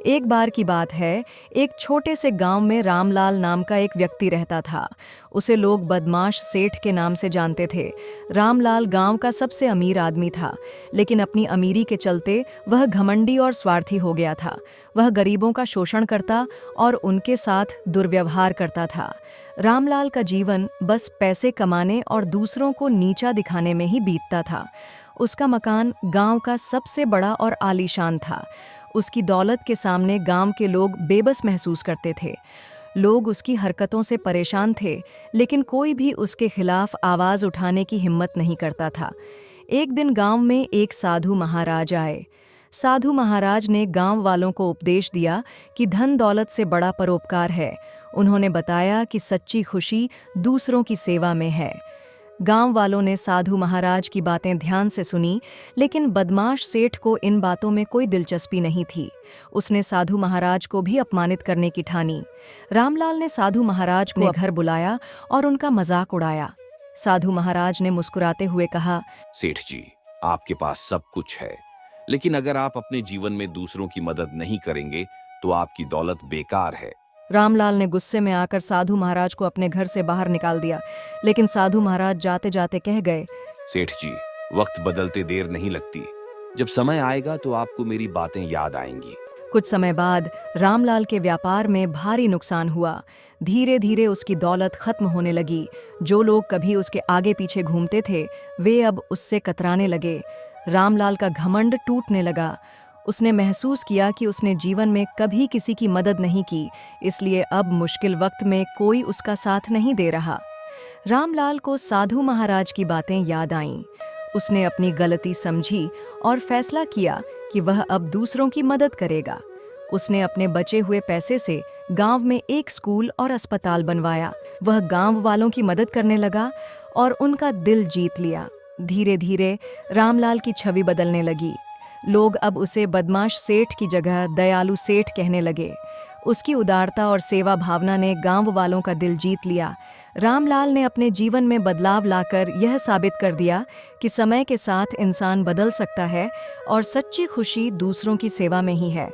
एक बार की बात है, एक छोटे से गांव में रामलाल नाम का एक व्यक्ति रहता था। उसे लोग बदमाश सेठ के नाम से जानते थे। रामलाल गांव का सबसे अमीर आदमी था, लेकिन अपनी अमीरी के चलते वह घमंडी और स्वार्थी हो गया था। वह गरीबों का शोषण करता और उनके साथ दुर्व्यवहार करता था। रामलाल का जीवन बस पैसे कमाने और दूसरों को नीचा दिखाने में ही बीतता था। उसका मकान गांव का सबसे बड़ा और आलीशान था। उसकी दौलत के सामने गांव के लोग बेबस महसूस करते थे। लोग उसकी हरकतों से परेशान थे, लेकिन कोई भी उसके खिलाफ आवाज़ उठाने की हिम्मत नहीं करता था। एक दिन गांव में एक साधु महाराज आए। साधु महाराज ने गांव वालों को उपदेश दिया कि धन दौलत से बड़ा परोपकार है। उन्होंने बताया कि सच्ची खुशी दूसरों की सेवा में है। गांव वालों ने साधु महाराज की बातें ध्यान से सुनी, लेकिन बदमाश सेठ को इन बातों में कोई दिलचस्पी नहीं थी। उसने साधु महाराज को भी अपमानित करने की ठानी। रामलाल ने साधु महाराज को घर बुलाया और उनका मजाक उड़ाया। साधु महाराज ने मुस्कुराते हुए कहा, सेठ जी, आपके पास सब कुछ है, लेकिन अगर आप अपने जीवन में दूसरों की मदद नहीं करेंगे तो आपकी दौलत बेकार है। रामलाल ने गुस्से में आकर साधु महाराज को अपने घर से बाहर निकाल दिया, लेकिन साधु महाराज जाते जाते कह गए, सेठ जी, वक्त बदलते देर नहीं लगती। जब समय आएगा तो आपको मेरी बातें याद आएंगी। कुछ समय बाद रामलाल के व्यापार में भारी नुकसान हुआ। धीरे धीरे उसकी दौलत खत्म होने लगी। जो लोग कभी उसके आगे पीछे घूमते थे, वे अब उससे कतराने लगे। रामलाल का घमंड टूटने लगा। उसने महसूस किया कि उसने जीवन में कभी किसी की मदद नहीं की, इसलिए अब मुश्किल वक्त में कोई उसका साथ नहीं दे रहा। रामलाल को साधु महाराज की बातें याद आईं। उसने अपनी गलती समझी और फैसला किया कि वह अब दूसरों की मदद करेगा। उसने अपने बचे हुए पैसे से गांव में एक स्कूल और अस्पताल बनवाया। वह गांव वालों की मदद करने लगा और उनका दिल जीत लिया। धीरे धीरे रामलाल की छवि बदलने लगी। लोग अब उसे बदमाश सेठ की जगह दयालु सेठ कहने लगे। उसकी उदारता और सेवा भावना ने गांव वालों का दिल जीत लिया। रामलाल ने अपने जीवन में बदलाव लाकर यह साबित कर दिया कि समय के साथ इंसान बदल सकता है और सच्ची खुशी दूसरों की सेवा में ही है।